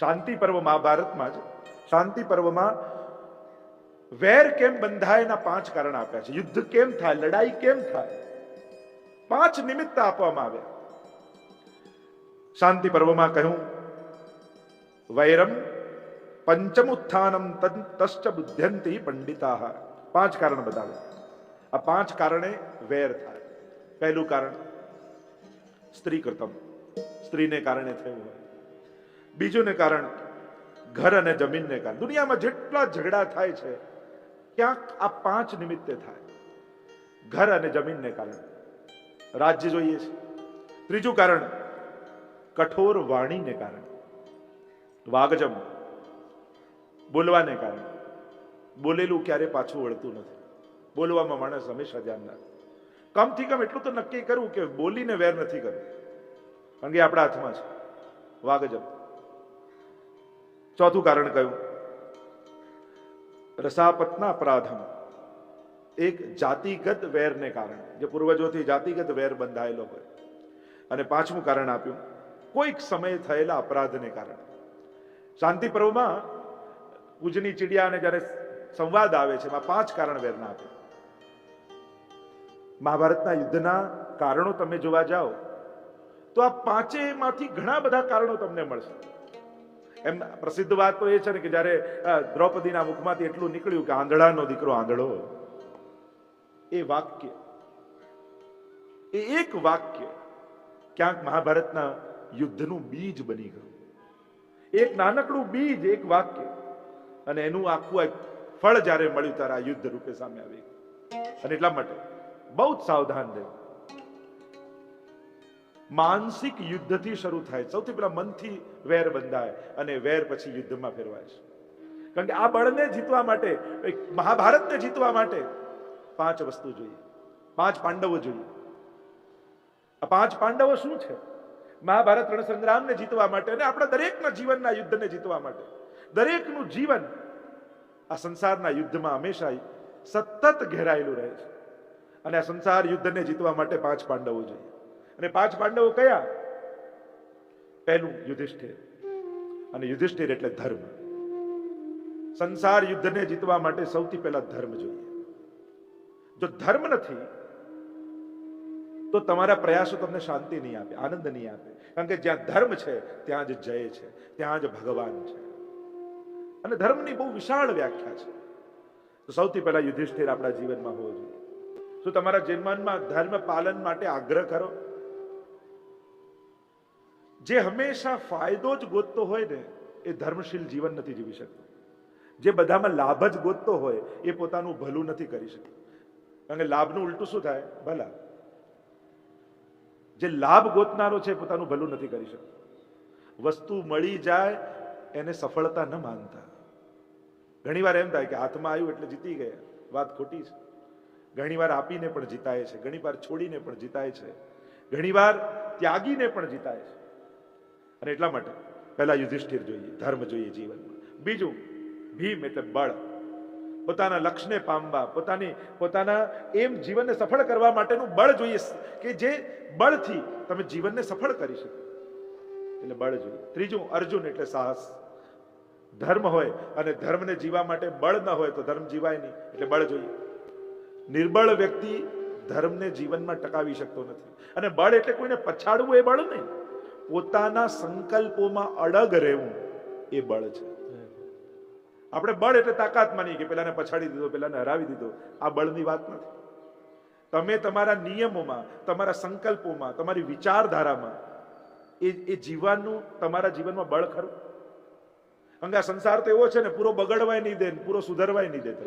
શાંતિ પર્વ મહાભારતમાં જ શાંતિ પર્વમાં વેર કેમ બંધાય એના 5 કારણ આપ્યા છે. યુદ્ધ કેમ થાય, લડાઈ કેમ થાય, 5 નિમિત્ત આપવામાં આવ્યા. શાંતિ પર્વમાં કહ્યું વૈરમ પંચમુત્થાનમ તશ્ચ બુદ્ધ્યંતિ પંડિતાઃ. 5 કારણ બતાવે. આ 5 કારણે વેર થાય. પહેલું કારણ સ્ત્રી કરતમ, સ્ત્રીને કારણે થયું હોય. બીજું ને કારણ ઘર અને જમીનને કારણે. દુનિયામાં જેટલા ઝઘડા થાય છે ક્યાંક આ 5 નિમિત્તે થાય. ઘર અને જમીનને કારણે રાજ્ય જોઈએ છે. ત્રીજું કારણ કઠોર વાણીને કારણે, વાગજમ, બોલવાને કારણે. બોલેલું ક્યારે પાછું વળતું નથી. બોલવામાં માણસ હંમેશા ધ્યાન રાખે. કમથી કમ એટલું તો નક્કી કરવું કે બોલીને વેર નથી કરવું, કારણ કે આપણા હાથમાં છે. વાગજમ. ચોથું કારણ કયું રસાપતના અપરાધમ, એક જાતિગત વેરને કારણે, જે પૂર્વજોથી જાતિગત વેર બંધાયેલો હોય. અને 5મું કારણ આપ્યું કોઈક સમયે થયેલા અપરાધને કારણે. શાંતિ પર્વમાં પૂજની ચીડિયાને જ્યારે સંવાદ આવે છે એમાં 5 કારણ વેરના આપે. મહાભારતના યુદ્ધના કારણો તમે જોવા જાઓ તો આ 5માંથી ઘણા બધા કારણો તમને મળશે. એમ પ્રસિદ્ધ વાત તો એ છે ને કે જ્યારે દ્રૌપદીના મુખમાંથી એટલું નીકળ્યું કે આંધળાનો દીકરો આંધળો, એ વાક્ય, એ એક વાક્ય ક્યાંક મહાભારતના યુદ્ધનું બીજ બની ગયું. એક નાનકડું બીજ, એક વાક્ય, અને એનું આખું એક ફળ જ્યારે મળ્યું ત્યારે આ યુદ્ધ રૂપે સામે આવી. અને એટલા માટે બહુ જ સાવધાન રહેવું. માનસિક યુદ્ધથી શરૂ થાય. સૌથી પહેલા મનથી વેર બંધાય અને વેર પછી યુદ્ધમાં ફેરવાય છે. કારણ કે આ બળને જીતવા માટે, મહાભારતને જીતવા માટે 5 વસ્તુ જોઈએ. 5 પાંડવો જોઈએ. આ 5 પાંડવો શું છે? મહાભારત રણસંગ્રામને જીતવા માટે અને આપણા દરેકના જીવનના યુદ્ધને જીતવા માટે. દરેકનું જીવન આ સંસારના યુદ્ધમાં હંમેશા સતત ઘેરાયેલું રહે છે. અને આ સંસાર યુદ્ધને જીતવા માટે 5 પાંડવો જોઈએ. અને 5 પાંડવો કયા? પહેલું યુધિષ્ઠિર. અને યુધિષ્ઠિર એટલે ધર્મ. સંસાર યુદ્ધને જીતવા માટે સૌથી પહેલા ધર્મ જોઈએ. જો ધર્મ નથી તો તમારા પ્રયાસો તમને શાંતિ નહીં આપે, આનંદ નહીં આપે. કારણ કે જ્યાં ધર્મ છે ત્યાં જ જય છે, ત્યાં જ ભગવાન છે. અને ધર્મની બહુ વિશાળ વ્યાખ્યા છે. તો સૌથી પહેલા યુધિષ્ઠિર આપણા જીવનમાં હોવો જોઈએ. શું તમારા જીવનમાં ધર્મ પાલન માટે આગ્રહ કરો? જે હંમેશા ફાયદો જ ગોતતો હોય ને એ ધર્મશીલ જીવન નથી જીવી શકતો. જે બધામાં લાભ જ ગોતતો હોય એ પોતાનું ભલું નથી કરી શકતો. કારણ કે લાભનું ઉલટું શું થાય? ભલા. જે લાભ ગોતનારો છે પોતાનું ભલું નથી કરી શકતો. વસ્તુ મળી જાય એને સફળતા ન માનતા. ઘણીવાર એમ થાય કે હાથમાં આવ્યું એટલે જીતી ગયા. વાત ખોટી છે. ઘણીવાર આપીને પણ જીતાય છે, ઘણીવાર છોડીને પણ જીતાય છે, ઘણીવાર ત્યાગીને પણ જીતાય છે. અને એટલા માટે પહેલા યુધિષ્ઠિર જોઈએ, ધર્મ જોઈએ જીવનમાં. બીજું ભીમ એટલે બળ. પોતાના લક્ષ્યને પામવા, પોતાના એમ જીવનને સફળ કરવા માટેનું બળ જોઈએ કે જે બળથી તમે જીવનને સફળ કરી શકો. એટલે બળ જોઈએ. ત્રીજું અર્જુન એટલે સાહસ. ધર્મ હોય અને ધર્મને જીવવા માટે બળ ન હોય તો ધર્મ જીવાય નહીં. એટલે બળ જોઈએ. નિર્બળ વ્યક્તિ ધર્મને જીવનમાં ટકાવી શકતો નથી. અને બળ એટલે કોઈને પછાડવું એ બળ નહીં. પોતાના સંકલ્પોમાં અડગ રહેવું એ બળ છે. આપણે બળ એટલે તાકાત માનીએ કે પેલાને પછાડી દીધો, પેલાને હરાવી દીધો. આ બળની વાત નથી. તમે તમારા નિયમોમાં, તમારા સંકલ્પોમાં, તમારી વિચારધારામાં એ જીવવાનું તમારા જીવનમાં બળ ખરું. કારણ કે આ સંસાર તો એવો છે ને, પૂરો બગડવાય નહીં દે, પૂરો સુધરવાય નહીં દેતો.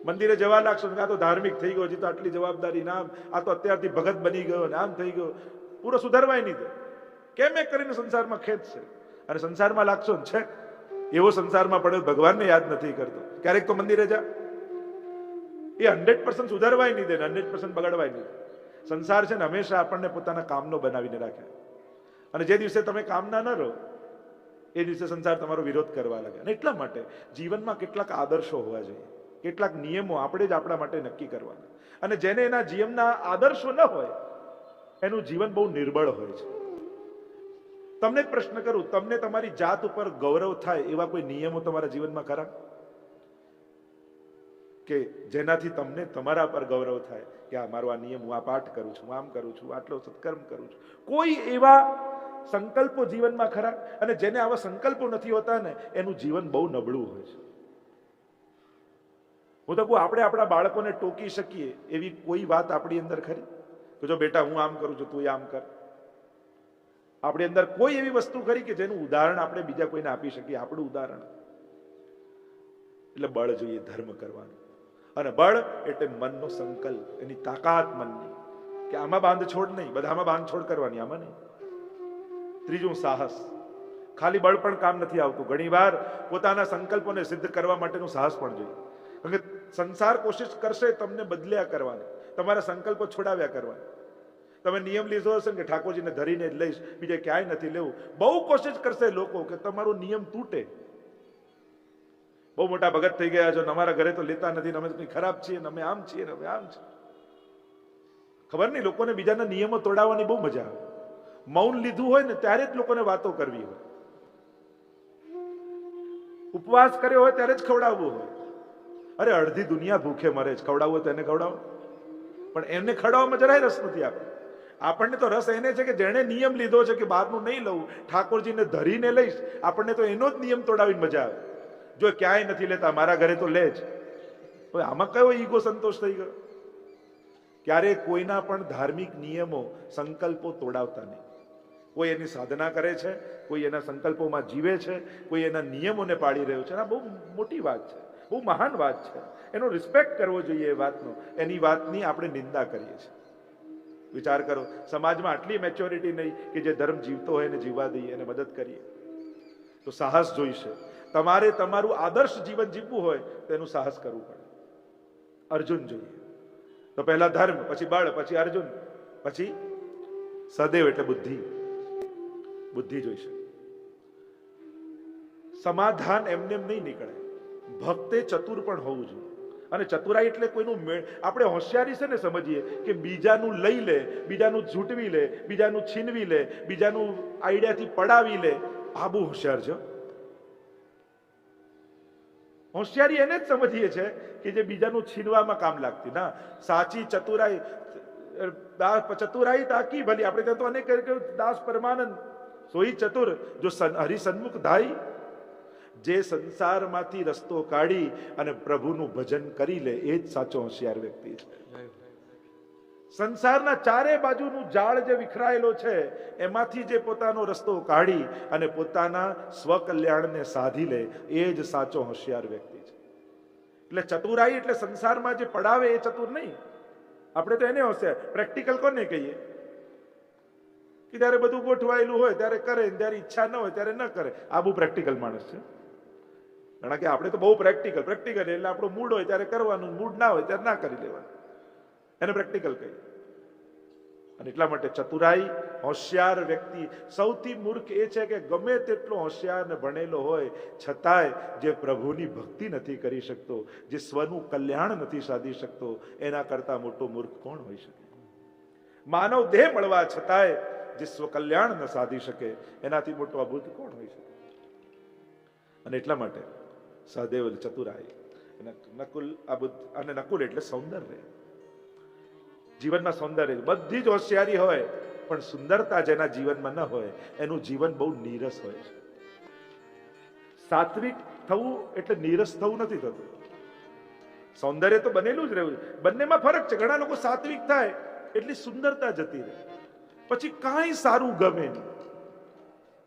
મંદિરે જવા લાગશો આ તો ધાર્મિક થઈ ગયો, હજી તો આટલી જવાબદારી ના, આ તો અત્યારથી ભગત બની ગયો, આમ થઈ ગયો, પૂરો સુધરવાય નહીં દે. કેમ એ કરીને સંસારમાં ખેદ છે. અને સંસારમાં લાગશો ને છે એવો સંસારમાં પડ્યો, ભગવાનને યાદ નથી કરતો. ક્યારેક તો મંદિરે જા, એ 100% સુધરવાય નહીં દે, 100% બગડવાય નહીં. સંસાર છે ને હંમેશા આપણને પોતાના કામનો બનાવીને રાખે. અને જે દિવસે તમે કામના ન રહો એ દિવસે સંસાર તમારો વિરોધ કરવા લાગે. અને એટલા માટે જીવનમાં કેટલાક આદર્શો હોવા જોઈએ, કેટલાક નિયમો આપણે જ આપણા માટે નક્કી કરવાના. અને જેને એના જીવનના આદર્શો ન હોય એનું જીવન બહુ નિર્બળ હોય છે. તમને એક પ્રશ્ન કરું, તમને તમારી જાત ઉપર ગૌરવ થાય એવા કોઈ નિયમો તમારા જીવનમાં ખરા કે જેનાથી તમને તમારા પર ગૌરવ થાય કે આ મારો આ નિયમ, હું આ પાઠ કરું છું, આમ કરું છું, આટલો સત્કર્મ કરું છું? કોઈ એવા સંકલ્પો જીવનમાં ખરા? અને જેને આવા સંકલ્પો નથી હોતા ને એનું જીવન બહુ નબળું હોય છે. હું તો કહું, આપણે આપણા બાળકોને ટોકી શકીએ એવી કોઈ વાત આપણી અંદર ખરી કે જો બેટા હું આમ કરું છું, તું આમ કર? આપણી અંદર કોઈ એવી વસ્તુ ખરી કે જેનું ઉદાહરણ આપણે બીજા કોઈને આપી શકીએ? આપણું ઉદાહરણ એટલે બળ જોઈએ, ધર્મ કરવાનું. અને બળ એટલે મનનો સંકલ્પ, એની તાકાત મનની, કે આમાં બાંધછોડ નહીં, બધામાં બાંધછોડ કરવાની, આમાં નહીં. ત્રીજું સાહસ. ખાલી બળ પણ કામ નથી આવતું. ઘણીવાર પોતાના સંકલ્પોને સિદ્ધ કરવા માટેનું સાહસ પણ જોઈએ. કારણ કે સંસાર કોશિશ કરશે તમને બદલ્યા કરવાની, તમારા સંકલ્પો છોડાવ્યા કરવાની. તમે નિયમ લીધો હશે કે ઠાકોરજીને ધરીને જ લઈશ, બીજે ક્યાંય નથી લેવું, બહુ કોશિશ કરશે લોકો કે તમારો નિયમ તૂટે. બહુ મોટા ભગત થઈ ગયા છો, અમારા ઘરે તો લેતા નથી, અમે તો ખરાબ છીએ, અમે આમ છીએ, અમે આમ છીએ. ખબર નહીં, લોકોને બીજાના નિયમો તોડાવવાની બહુ મજા આવે. મૌન લીધું હોય ને ત્યારે જ લોકોને વાતો કરવી હોય, ઉપવાસ કર્યો હોય ત્યારે જ ખવડાવવું હોય. અરે અડધી દુનિયા ભૂખે મરે છે, ખવડાવવું હોય તો એને ખવડાવો, પણ એમને ખવડાવવામાં જરાય રસ નથી. આપણને તો રસ એને છે કે જેણે નિયમ લીધો છે કે બહારનું નહીં લઉં, ઠાકોરજીને ધરીને લઈશ, આપણને તો એનો જ નિયમ તોડાવીને મજા આવે. જો ક્યાંય નથી લેતા, મારા ઘરે તો લે જ. હવે આમાં કયો ઈગો સંતોષ થઈ ગયો? ક્યારેક કોઈના પણ ધાર્મિક નિયમો, સંકલ્પો તોડાવતા નહીં. કોઈ એની સાધના કરે છે, કોઈ એના સંકલ્પોમાં જીવે છે, કોઈ એના નિયમોને પાળી રહ્યો છે. આ બહુ મોટી વાત છે, બહુ મહાન વાત છે. એનો રિસ્પેક્ટ કરવો જોઈએ એ વાતનો. એની વાતની આપણે નિંદા કરીએ છીએ. વિચાર કરો, સમાજમાં આટલી મેચ્યોરિટી નહીં કે જે ધર્મ જીવતો હોય એને જીવવા દઈએ, એને મદદ કરીએ. તો સાહસ જોઈશે. તમારે તમારું આદર્શ જીવન જીવવું હોય તો એનું સાહસ કરવું પડે. અર્જુન જોઈએ તો પહેલા ધર્મ, પછી બળ, પછી અર્જુન, પછી સદેવ એટલે બુદ્ધિ. બુદ્ધિ જોઈશે. સમાધાન એમને એમ નહીં નીકળે. ભક્તે ચતુર પણ હોવું જોઈએ. અને ચતુરાઈ એટલે કોઈનું આપણે હોશિયારી છે ને સમજીએ કે બીજાનું લઈ લે, બીજાનું ઝૂંટવી લે, બીજાનું છીનવી લે, બીજાનું આઈડિયાથી પડાવી લે. આ બહુ હોશિયાર છે. હોશિયારી એને જ સમજીએ છે કે જે બીજાનું છીનવામાં કામ લાગતી. ના, સાચી ચતુરાઈ, ચતુરાઈ તાકી ભલી. આપણે ત્યાં તો અનેક દાસ પરમાનંદ સોઈ ચતુર જો હરિસન્મુખ ધાઈ. જે સંસારમાંથી રસ્તો કાઢી અને પ્રભુનું ભજન કરી લે, એ જ સાચો હોશિયાર વ્યક્તિ છે. સંસારના ચારે બાજુનું જાળ જે વિખરાયેલો છે એમાંથી જે પોતાનો રસ્તો કાઢી અને પોતાના સ્વકલ્યાણને સાધી લે, એ જ સાચો હોશિયાર વ્યક્તિ છે. એટલે ચતુરાઈ એટલે સંસારમાં જે પડાવે એ ચતુર નહીં. આપણે તો એને હોશિયાર. પ્રેક્ટિકલ કોને કહીએ? કે ત્યારે બધું ગોઠવાયેલું હોય ત્યારે કરે, ત્યારે ઈચ્છા ન હોય ત્યારે ન કરે. આ બહુ પ્રેક્ટિકલ માણસ છે. કારણ કે આપણે તો બહુ પ્રેક્ટિકલ એટલે આપણું મૂડ હોય ત્યારે કરવાનું, મૂડ ના હોય ત્યારે ના કરી લેવાનું. એને પ્રેક્ટિકલ કહીએ. અને એટલા માટે ચતુરાઈ, હોશિયાર વ્યક્તિ. સૌથી મૂર્ખ એ છે કે ગમે તેટલો હોશિયાર ને ભણેલો હોય છતાંય જે પ્રભુની ભક્તિ નથી કરી શકતો, જે સ્વનું કલ્યાણ નથી સાધી શકતો, એના કરતા મોટો મૂર્ખ કોણ હોઈ શકે? માનવ દેહ મળવા છતાંય જે સ્વ કલ્યાણ ન સાધી શકે, એનાથી મોટો અભૂત કોણ હોઈ શકે? અને એટલા માટે સહદેવ ચતુરાઈ, નકુલ અને નકુલ એટલે સૌંદર્ય. જીવનમાં સૌંદર્ય, બધી જ હોશિયારી હોય પણ સુંદરતા જેના જીવનમાં ન હોય એનું જીવન બહુ નીરસ હોય છે. સાત્વિક થવું એટલે નીરસ થવું નથી થતું. સૌંદર્ય તો બનેલું જ રહેવું. બંનેમાં ફરક છે. ઘણા લોકો સાત્વિક થાય એટલી સુંદરતા જતી રહે, પછી કાંઈ સારું ગમે નહીં.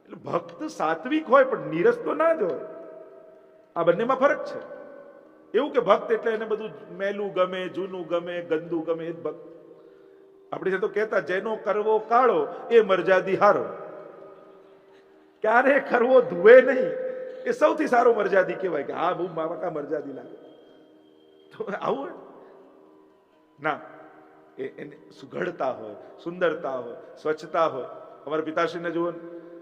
એટલે ભક્ત સાત્વિક હોય પણ નીરસ તો ના જ હોય. આ બંનેમાં ફરક છે. એવું કે ભક્ત એટલે એને બધું મેલું ગમે, જૂનું ગમે, ગંદુ ગમે, એ જ ભક્ત. આપણે તો કહેતા જેનો કરવો કાળો એ મરજાદી હારો. ક્યારે કરવો ધુએ નહીં એ સૌથી સારો મરજાદી કહેવાય કે હા બહુ માકા મરજાદી લાગે. તો આવું ના, એને સુઘડતા હોય, સુંદરતા હોય, સ્વચ્છતા હોય. અમારા પિતાશ્રીને જુઓ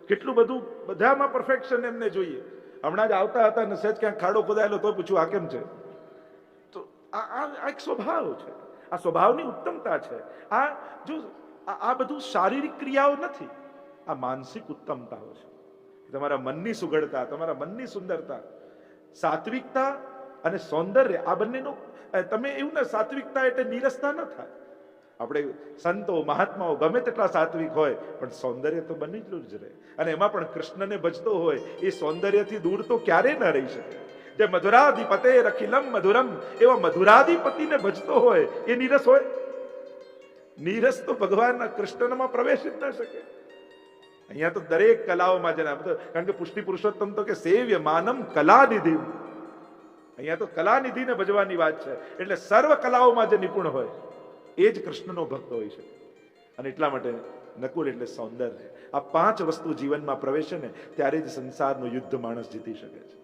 કેટલું બધું, બધામાં પરફેક્શન એમને જોઈએ. હમણાં જ આવતા હતા ને સહેજ ક્યાંક ખાડો ખોદાયેલો તો પૂછ્યું આ કેમ છે? તો આ એક સ્વભાવ છે. આ સ્વભાવની ઉત્તમતા છે. આ બધું શારીરિક ક્રિયાઓ નથી. આ માનસિક ઉત્તમતાઓ છે. તમારા મનની સુઘડતા, તમારા મનની સુંદરતા, સાત્વિકતા અને સૌંદર્ય, આ બંનેનો તમે એવું ને, સાત્વિકતા એટલે નીરસતા ન થાય. આપણે સંતો મહાત્માઓ ગમે તેટલા સાત્વિક હોય પણ સૌંદર્ય તો બનેલું જ રહે. અને એમાં પણ કૃષ્ણને ભજતો હોય એ સૌંદર્યથી દૂર તો ક્યારે ન રહી શકે. જે મધુરાધિપતે રખિલમ મધુરમ, એવા મધુરાધિપતિને ભજતો હોય એ નીરસ હોય? નીરસ તો ભગવાનના કૃષ્ણમાં પ્રવેશ જ ન શકે. અહીંયા તો દરેક કલાઓમાં જેના, કારણ કે પુષ્ટિ પુરુષોત્તમ તો કે સેવ્ય માનમ કલાનિધિ, અહીંયા તો કલાનિધિને ભજવાની વાત છે. એટલે સર્વ કલાઓમાં જે નિપુણ હોય એ જ કૃષ્ણનો ભક્ત હોઈ શકે. અને એટલા માટે નકુલ એટલે સૌંદર્ય. આ 5 વસ્તુ જીવનમાં પ્રવેશે ને ત્યારે જ સંસારનું યુદ્ધ માણસ જીતી શકે છે.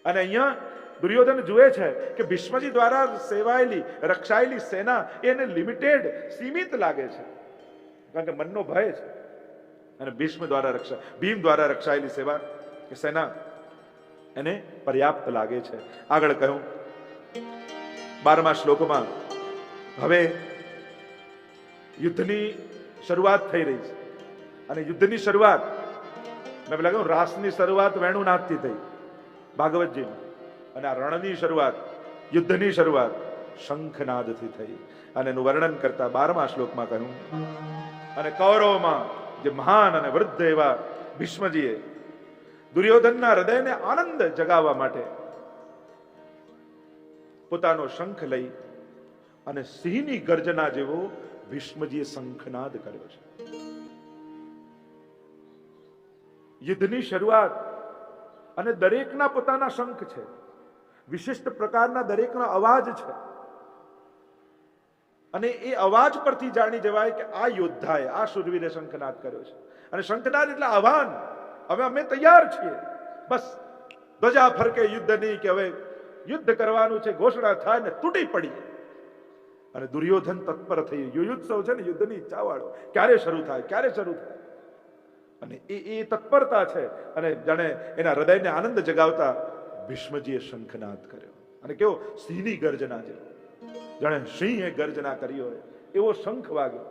અને અહીંયા દુર્યોધન જુએ છે કે ભીષ્મજી દ્વારા સેવાયેલી રક્ષાયેલી સેના એને લિમિટેડ, સીમિત લાગે છે, કારણ કે મનનો ભય છે. અને ભીમ દ્વારા રક્ષાયેલી સેવા કે સેના એને પર્યાપ્ત લાગે છે. આગળ કહ્યું 12મા શ્લોકમાં હવે યુદ્ધની શરૂઆત થઈ રહી છે. અને યુદ્ધની શરૂઆત મેં પેલા કહ્યું રાસની શરૂઆત વેણુનાથથી થઈ ભાગવતજીમાં, અને આ રણની શરૂઆત, યુદ્ધની શરૂઆત શંખનાદથી થઈ. અને એનું વર્ણન કરતા 12મા શ્લોકમાં કહ્યું, અને કૌરવોમાં જે મહાન અને વૃદ્ધ એવા ભીષ્મજીએ દુર્યોધનના હૃદયને આનંદ જગાવવા માટે પોતાનો શંખ લઈ અને સિંહની ગર્જના જેવો ભીષ્મજીએ શંખનાદ કર્યો છે. યુદ્ધની શરૂઆત, અને દરેકના પોતાના શંખ છે, વિશિષ્ટ પ્રકારના દરેકનો અવાજ છે. અને એ અવાજ પરથી જાણી જવાય કે આ યોદ્ધાએ, આ શૂરવીરે શંખનાદ કર્યો છે. અને શંખનાદ એટલે આહ્વાન, હવે અમે તૈયાર છીએ, બસ ધ્વજા ફરકે યુદ્ધની, કે હવે યુદ્ધ કરવાનું છે, ઘોષણા થાય ને તૂટી પડી. અને દુર્યોધન તત્પર થઈ, યુયુત્સવ છે ને યુદ્ધની ઈચ્છા વાળો, ક્યારે શરૂ થાય, ક્યારે શરૂ થાય. અને એ તત્પરતા છે. અને જાણે એના હૃદયને આનંદ જગાવતા ભીષ્મજીએ શંખનાદ કર્યો. અને કેવો સિંહની ગર્જના જેવો, જાણે સિંહે ગર્જના કરી હોય એવો શંખ વાગ્યો.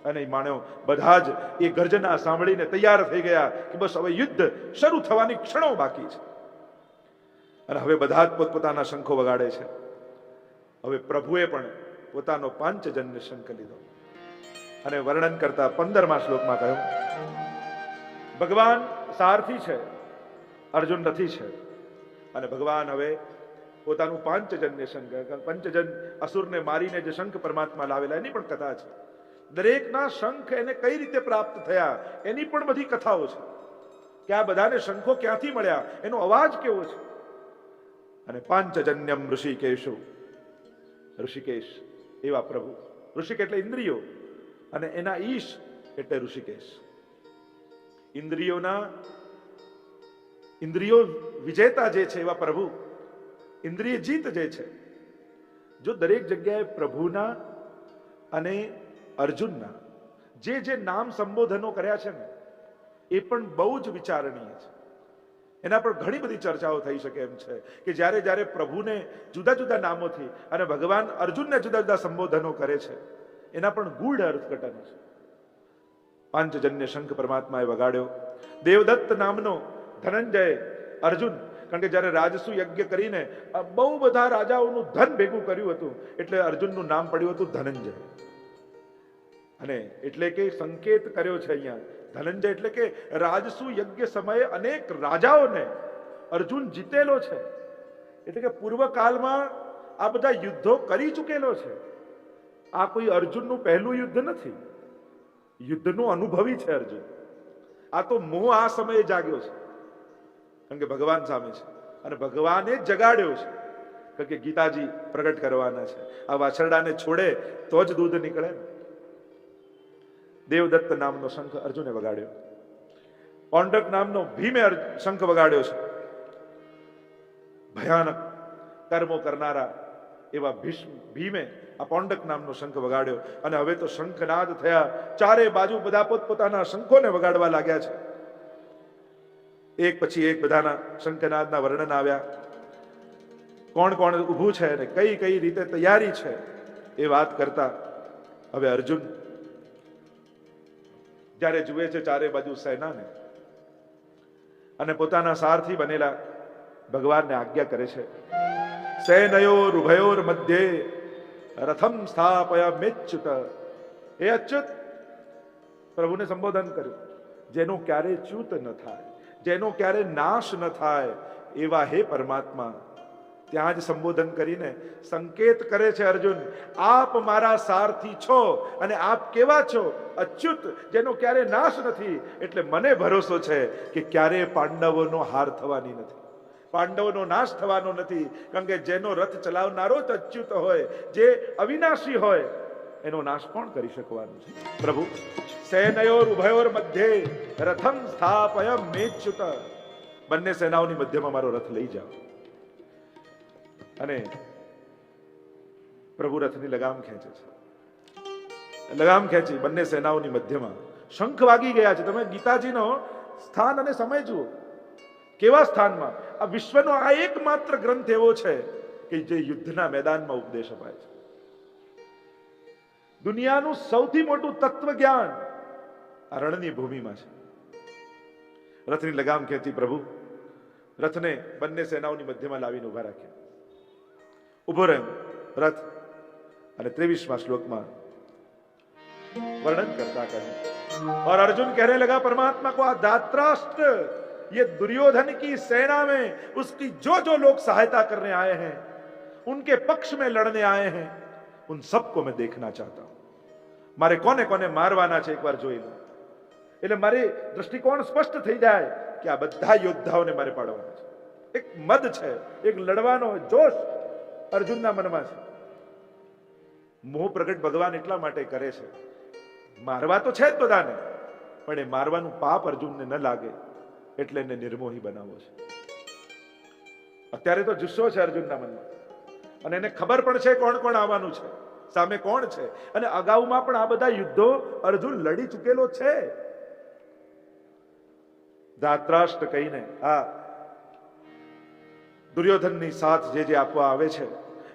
અને માણ્યો બધા જ એ ગર્જના સાંભળીને તૈયાર થઈ ગયા કે બસ હવે યુદ્ધ શરૂ થવાની ક્ષણો બાકી છે. અને હવે બધા જ પોતપોતાના શંખો વગાડે છે. હવે પ્રભુએ પણ પોતાનો પાંચજન્ય શંખ લીધો. અને વર્ણન કરતા 15મા શ્લોકમાં કહ્યું, ભગવાન સારથી છે, અર્જુન રથી છે. અને ભગવાન હવે પોતાનું પાંચજન્ય શંખ, પંચજન અસુરને મારીને જે શંખ પરમાત્મા લાવેલા એની પણ કથા છે. દરેકના શંખ એને કઈ રીતે પ્રાપ્ત થયા એની પણ બધી કથાઓ છે, કે આ બધાને શંખો ક્યાંથી મળ્યા, એનો અવાજ કેવો છે. અને પાંચજન્યમ ઋષિકેશુ, ઋષિકેશ એવા પ્રભુ, ઋષિક એટલે ઇન્દ્રિયો, અને એના ઈશ એટલે ઋષિકેશ. ઇન્દ્રિયો વિજેતા જે છે એવા પ્રભુ, ઇન્દ્રિય જીત જે છે. જો દરેક જગ્યાએ પ્રભુના અને અર્જુનના જે નામ સંબોધનો કર્યા છે ને એ પણ બહુ જ વિચારણીય છે. એના પર ઘણી બધી ચર્ચાઓ થઈ શકે એમ છે કે જ્યારે જ્યારે પ્રભુને જુદા જુદા નામોથી અને ભગવાન અર્જુનને જુદા જુદા સંબોધનો કરે છે એના પણ ગૂઢ અર્થઘટન છે. પાંચજન્ય શંખ પરમાત્માએ વગાડ્યો. દેવદત્ત નામનો ધનંજય અર્જુન, કારણ કે જ્યારે રાજસુ યજ્ઞ કરીને બહુ બધા રાજાઓનું ધન ભેગું કર્યું હતું એટલે અર્જુનનું નામ પડ્યું હતું ધનંજય. અને એટલે કે સંકેત કર્યો છે અહીંયા ધનંજય એટલે કે રાજસુ યજ્ઞ સમયે અનેક રાજાઓને અર્જુન જીતેલો છે. એટલે કે પૂર્વકાળમાં આ બધા યુદ્ધો કરી ચૂકેલો છે. આ કોઈ અર્જુનનું પહેલું યુદ્ધ નથી, યુદ્ધનો અનુભવી છે અર્જુન. આ તો મોહ આ સમયે જાગ્યો છે, કારણ કે ભગવાન સામે છે અને ભગવાને જગાડ્યો છે, કારણ કે ગીતાજી પ્રગટ કરવાના છે. આ વાછરડાને છોડે તો જ દૂધ નીકળે ને. દેવદત્ત નામનો શંખ અર્જુને વગાડ્યો. પૌંડક નામનો ભીમે શંખ વગાડ્યો છે. ભયાનક કર્મો કરનારા એવા ભીમે આ પૌંડક નામનો શંખ વગાડ્યો. અને હવે તો શંખનાદ થયા, ચારે બાજુ બધા પોતપોતાના શંખોને વગાડવા લાગ્યા છે. એક પછી એક બધાના શંખનાદના વર્ણન આવ્યા. કોણ કોણ ઊભું છે અને કઈ કઈ રીતે તૈયારી છે એ વાત કરતા હવે અર્જુન જ્યારે જુએ છે ચારે બાજુ સેનાને અને પોતાના સારથી બનેલા ભગવાનને આજ્ઞા કરે છે, સેનયોર ઉભયોર મધ્યે રથમ સ્થાપય મેચ્યુત. હે અચ્યુત, પ્રભુને સંબોધન કર્યું, જેનો ક્યારે ચ્યુત ન થાય, જેનો ક્યારે નાશ ન થાય એવા હે પરમાત્મા. ત્યાં જ સંબોધન કરીને સંકેત કરે છે અર્જુન, આપ મારા સારથી છો અને આપ કેવા છો? અચ્યુત, જેનો ક્યારે નાશ નથી. એટલે મને ભરોસો છે કે ક્યારે પાંડવોનો હાર થવાની નથી, પાંડવોનો નાશ થવાનો નથી. કારણ કે જેનો રથ ચલાવનારો જ અચ્યુત હોય, જે અવિનાશી હોય, એનો નાશ કોણ કરી શકવાનું છે? પ્રભુ, સેનયોર ઉભયોર મધ્યે રથમ સ્થાપય મેચ્યુત. બંને સેનાઓની મધ્યમાં મારો રથ લઈ જાઓ. અને પ્રભુ રથની લગામ ખેંચે છે. લગામ ખેંચી બંને સેનાઓની મધ્યમાં શંખ વાગી ગયા છે. તમે ગીતાજીનો સ્થાન અને સમય જુઓ, કેવા સ્થાનમાં. આ વિશ્વનો આ એકમાત્ર ગ્રંથ એવો છે કે જે યુદ્ધના મેદાનમાં ઉપદેશ અપાય છે. દુનિયાનું સૌથી મોટું તત્વ જ્ઞાન આ રણની ભૂમિમાં છે. રથની લગામ ખેંચી પ્રભુ રથને બંને સેનાઓની મધ્યમાં લાવીને ઉભા રાખ્યા. ઉભો રહ્યો રથ. અને 23મા શ્લોકમાં वर्णन करता कहूं, और अर्जुन कहने लगा परमात्मा को, धातराष्ट्र ये दुर्योधन की सेना में उसकी जो जो लोग सहायता करने आए हैं, उनके पक्ष में लड़ने आए हैं, उन सबको मैं देखना चाहता हूं. मारे कोने कोने मारवाना છે એકવાર જોઈ લો. એટલે મારી દ્રષ્ટિકોણ સ્પષ્ટ થઈ જાય કે આ બધા યોદ્ધાઓને મારે પાડવાના છે. એક મદ છે, એક લડવાનો જોશ અર્જુનના મનમાં છે. મોહ પ્રગટ ભગવાન એટલા માટે કરે છે, મારવા તો છે જ બધાને, પણ એ મારવાનું પાપ અર્જુનને ન લાગે એટલે એને નિર્મોહી બનાવવો છે. અત્યારે તો જુસ્સો છે અર્જુનના મનમાં, અને એને ખબર પણ છે કોણ કોણ આવવાનું છે, સામે કોણ છે. અને અગાઉમાં પણ આ બધા યુદ્ધો અર્જુન લડી ચૂકેલો છે. ધાતરાષ્ટ્ર કહીને આ દુર્યોધનની સાથ જે જે આપવા આવે છે,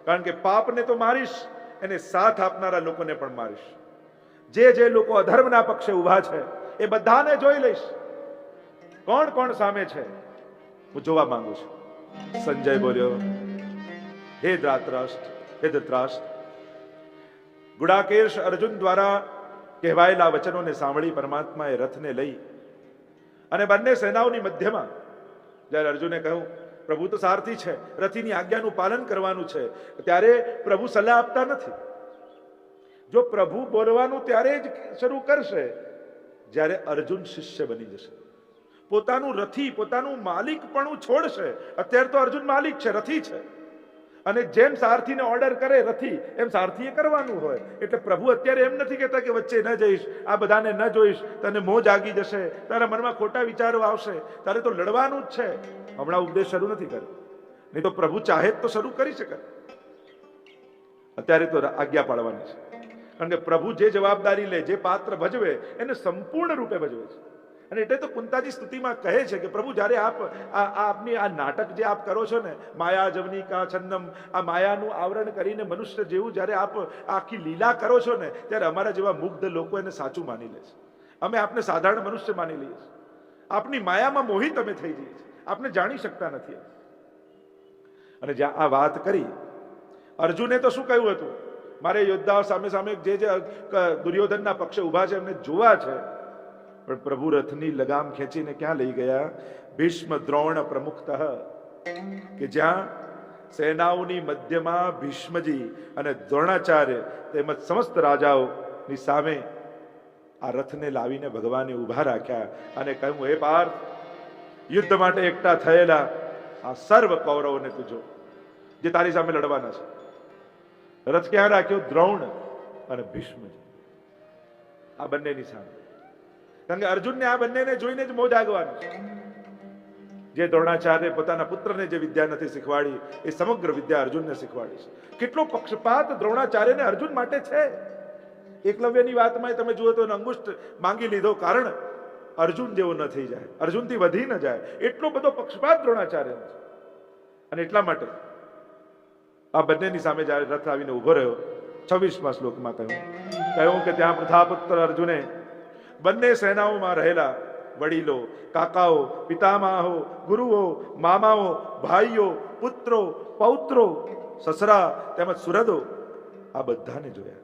કારણ કે પાપને તો મારીશ, એને સાથ આપનારા લોકોને પણ મારીશ. જે જે લોકો અધર્મના પક્ષે ઉભા છે એ બધાને જોઈ લઈશ. કોણ કોણ સામે છે હું જોવા માંગુ છું. સંજય બોલ્યો, હે ધૃતરાષ્ટ્ર, હે ધૃતરાષ્ટ્ર. ગુડાકેશ અર્જુન દ્વારા કહેવાયેલા વચનોને સાંભળી પરમાત્માએ રથને લઈ અને બંને સેનાઓની મધ્યમાં, જ્યારે અર્જુને કહ્યું પ્રભુ તો સારથી છે, રથીની આજ્ઞાનું પાલન કરવાનું છે, ત્યારે પ્રભુ સલાહ આપતા નથી. જો પ્રભુ બોલવાનું ત્યારે જ શરૂ કરશે જ્યારે અર્જુન શિષ્ય બની જશે, પોતાનું રથી, પોતાનું માલિકપણું છોડશે. અત્યારે તો અર્જુન માલિક છે, રથી છે, અને જેમ સારથીને ઓર્ડર કરે રથી, એમ સારથીએ કરવાનું હોય. એટલે પ્રભુ અત્યારે એમ નથી કહેતા કે વચ્ચે ન જઈશ, આ બધાને ન જોઈશ, તને મોહ જાગી જશે, તારા મનમાં ખોટા વિચારો આવશે, તારે તો લડવાનું જ છે. હમણાં ઉપદેશ શરૂ નથી કર્યો, નહીં તો પ્રભુ ચાહે તો શરૂ કરી શકે. અત્યારે તો આજ્ઞા પાડવાની છે, કારણ કે પ્રભુ જે જવાબદારી લે, જે પાત્ર ભજવે, એને સંપૂર્ણ રૂપે ભજવે છે. અને એટલે તો કુંતાજી સ્તુતિમાં કહે છે કે પ્રભુ જ્યારે આપ આપની આ નાટક જે આપ કરો છો ને, માયા જવની કા છન્નમ, આ માયાનું આવરણ કરીને મનુષ્ય જેવું જ્યારે આપ આખી લીલા કરો છો ને, ત્યારે અમારા જેવા મુગ્ધ લોકો એને સાચું માની લે છે. અમે આપને સાધારણ મનુષ્ય માની લઈએ છીએ. આપની માયામાં મોહિત અમે થઈ જઈએ છીએ, આપને જાણી શકતા નથી. અને જ્યાં આ વાત કરી, અર્જુને તો શું કહ્યું હતું, મારે યોદ્ધાઓ સામે સામે જે જે દુર્યોધનના પક્ષે ઉભા છે એમને જોવા છે. પણ પ્રભુ રથની લગામ ખેંચીને ક્યાં લઈ ગયા? ભીષ્મ દ્રોણ પ્રમુખતઃ, કે જ્યાં સેનાઓની મધ્યમાં ભીષ્મજી અને દ્રોણાચાર્ય તેમજ સમસ્ત રાજાઓની સામે આ રથને લાવીને ભગવાને ઉભા રાખ્યા અને કહ્યું, હે પાર્થ, યુદ્ધ માટે એકઠા થયેલા આ સર્વ કૌરવોને તું જો, જે તારી સામે લડવાના છે. રથ ક્યાં રાખ્યો? દ્રોણ અને ભીષ્મજી, આ બંનેની સામે. કારણ કે અર્જુનને આ બંનેને જોઈને જ મોહ જાગવાનું છે. જે દ્રોણાચાર્ય પોતાના પુત્રને જે વિદ્યા નથી શીખવાડી, એ સમગ્ર વિદ્યા અર્જુનને શીખવાડી છે. કેટલો પક્ષપાત દ્રોણાચાર્યને અર્જુન માટે છે. એકલવ્યની વાતમાં તમે જુઓ તો અંગુષ્ઠ માંગી લીધો, કારણ અર્જુન જેવો ન થઈ જાય, અર્જુનથી વધી ન જાય, એટલો બધો પક્ષપાત દ્રોણાચાર્યનો છે. અને એટલા માટે આ બંનેની સામે જ્યારે રથ આવીને ઉભો રહ્યો, 26મા શ્લોકમાં કહ્યું કે ત્યાં પ્રથાપુત્ર અર્જુને બંને સેનાઓમાં રહેલા વડીલો, કાકાઓ, પિતામહો, ગુરુઓ, મામાઓ, ભાઈઓ, પુત્રો, પૌત્રો, સસરા તેમજ સુરદો, આ બધાને જોયા.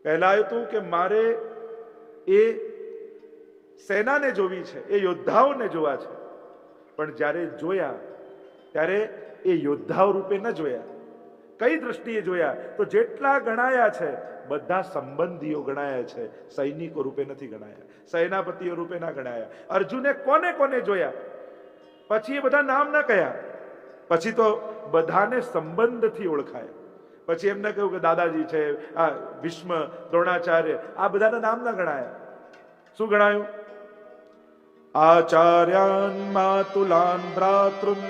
પહેલા હતું કે મારે એ સેનાને જોવી છે, એ યોદ્ધાઓને જોવા છે. પણ જ્યારે જોયા ત્યારે એ યોદ્ધાઓ રૂપે ન જોયા. કઈ દ્રષ્ટિએ જોયા? તો જેટલા ગણાયા છે બધા સંબંધીઓ ગણાયા છે, સૈનિકો રૂપે નથી ગણાયા, સેનાપતિઓ રૂપે ના ગણાયા. અર્જુને કોને કોને જોયા? પછી એ બધા નામ ના કહ્યા, પછી તો બધાને સંબંધથી ઓળખાયા. પછી એમને કહ્યું કે દાદાજી છે, આ ભીષ્મ, દ્રોણાચાર્ય, આ બધાના નામ ના ગણાયા. શું ગણાયું? આચાર્યાન માતુલાન ભ્રાતૃન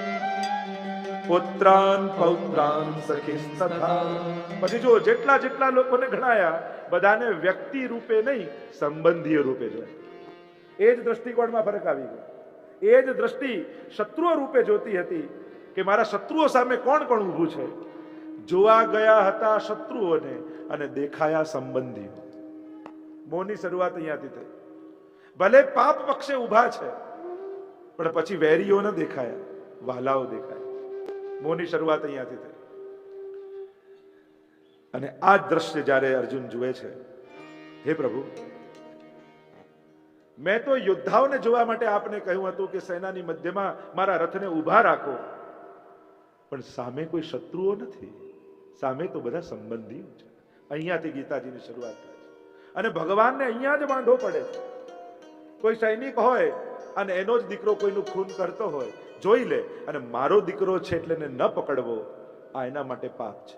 પુત્રાન પૌત્રાન સખીસ્તથા. પછી જો જેટલા જેટલા લોકોને ગણાયા બધાને વ્યક્તિ રૂપે નહીં, સંબંધીઓ રૂપે જોયા. એ જ દ્રષ્ટિકોણમાં ફરક આવી ગયો. એ જ દ્રષ્ટિ શત્રુઓ રૂપે જોતી હતી કે મારા શત્રુઓ સામે કોણ કોણ ઊભું છે. જોવા ગયા હતા શત્રુઓને અને દેખાયા સંબંધીઓ. મોહની શરૂઆત અહીંયાથી થઈ. ભલે પાપ પક્ષે ઊભા છે પણ પછી વેરીઓ ન દેખાયા, વાલાઓ દેખાયા. મોહની શરૂઆત અહીંયાથી થઈ. અને આ દ્રશ્ય જ્યારે અર્જુન જુએ છે, હે પ્રભુ, મેં તો યોદ્ધાઓને જોવા માટે આપને કહ્યું હતું કે સેનાની મધ્યમાં મારા રથને ઊભા રાખો, પણ સામે કોઈ શત્રુઓ નથી, સામે તો બધા સંબંધીઓ છે. અહીંયાથી ગીતાજીની શરૂઆત થાય છે. અને ભગવાનને અહીંયા જ વાંધો પડે છે. કોઈ સૈનિક હોય અને એનો જ દીકરો કોઈનું ખૂન કરતો હોય, જોઈ લે અને મારો દીકરો છે એટલે એને ન પકડવો, આ એના માટે પાપ છે.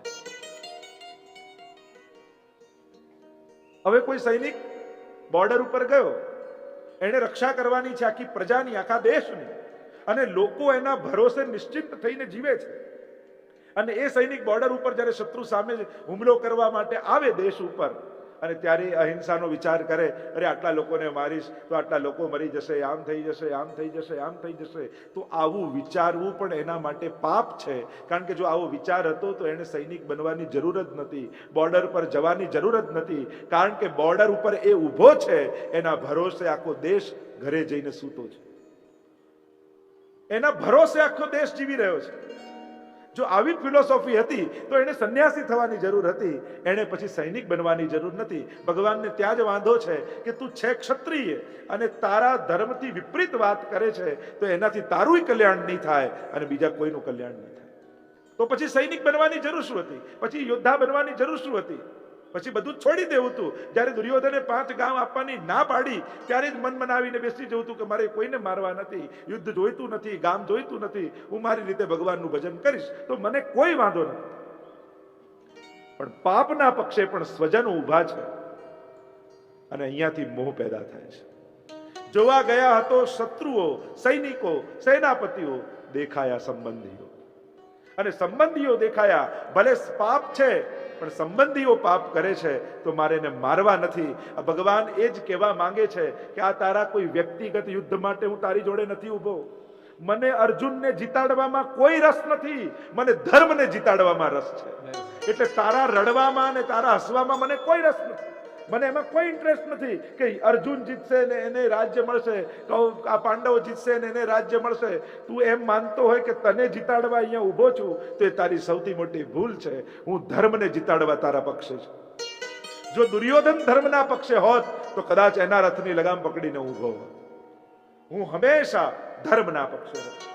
હવે કોઈ સૈનિક બોર્ડર ઉપર ગયો, એને રક્ષા કરવાની છે આખી પ્રજાની, આખા દેશની, અને લોકો એના ભરોસે નિશ્ચિંત થઈને જીવે છે. અને એ સૈનિક બોર્ડર ઉપર જ્યારે શત્રુ સામે હુમલો કરવા માટે આવે દેશ ઉપર, અને ત્યારે અહિંસાનો વિચાર કરે, અરે આટલા લોકોને મારીશ તો આટલા લોકો મરી જશે, આમ થઈ જશે, આમ થઈ જશે, આમ થઈ જશે, તો આવું વિચારવું પણ એના માટે પાપ છે. કારણ કે જો આવો વિચાર હતો તો એને સૈનિક બનવાની જરૂર જ નથી, બોર્ડર પર જવાની જરૂર જ નથી. કારણ કે બોર્ડર ઉપર એ ઊભો છે, એના ભરોસે આખો દેશ ઘરે જઈને સૂતો છે, એના ભરોસે આખો દેશ જીવી રહ્યો છે. જો આવી ફિલોસોફી હતી તો એને સંન્યાસી થવાની જરૂર હતી, એને પછી સૈનિક બનવાની જરૂર નથી. ભગવાનને ત્યાં જ વાંધો છે કે તું છે ક્ષત્રિય અને તારા ધર્મથી વિપરીત વાત કરે છે, તો એનાથી તારું કલ્યાણ નહીં થાય અને બીજા કોઈનું કલ્યાણ નહીં થાય. તો પછી સૈનિક બનવાની જરૂર શું હતી? પછી યોદ્ધા બનવાની જરૂર શું હતી? પછી બધું છોડી દેવું હતું. જ્યારે દુર્યોધને 5 ગામ આપવાની ના પાડી ત્યારે જ મન મનાવીને બેસી જવું હતું કે મારે કોઈને મારવા નથી, યુદ્ધ જોઈતું નથી, ગામ જોઈતું નથી, હું મારી રીતે ભગવાનનું ભજન કરીશ તો મને કોઈ વાંધો નથી. પણ પાપના પક્ષે પણ સ્વજનો ઊભા છે અને અહીંયાથી મોહ પેદા થાય છે. જોવા ગયા હતો શત્રુઓ, સૈનિકો, સેનાપતિઓ, દેખાયા સંબંધીઓ. અને સંબંધીઓ દેખાયા. ભલે પાપ છે પણ સંબંધીઓ પાપ કરે છે તો મારે એને મારવા નથી. ભગવાન એ જ કહેવા માંગે છે કે આ તારા કોઈ વ્યક્તિગત યુદ્ધ માટે હું તારી જોડે નથી ઊભો. મને અર્જુનને જીતાડવામાં કોઈ રસ નથી, મને ધર્મને જીતાડવામાં રસ છે. એટલે તારા રડવામાં અને તારા હસવામાં મને કોઈ રસ નથી, મને એમાં કોઈ ઇન્ટરેસ્ટ નથી કે અર્જુન જીતશે ને એને રાજ્ય મળશે, આ પાંડવો જીતશે ને એને રાજ્ય મળશે. તું એમ માનતો હોય કે તને જીતાડવા અહીંયા ઊભો છું તો એ તારી સૌથી મોટી ભૂલ છે. હું ધર્મને જીતાડવા તારા પક્ષે છું. જો દુર્યોધન ધર્મના પક્ષે હોત તો કદાચ એના રથની લગામ પકડીને ઊભો હોત. હું હંમેશા ધર્મના પક્ષે હોત.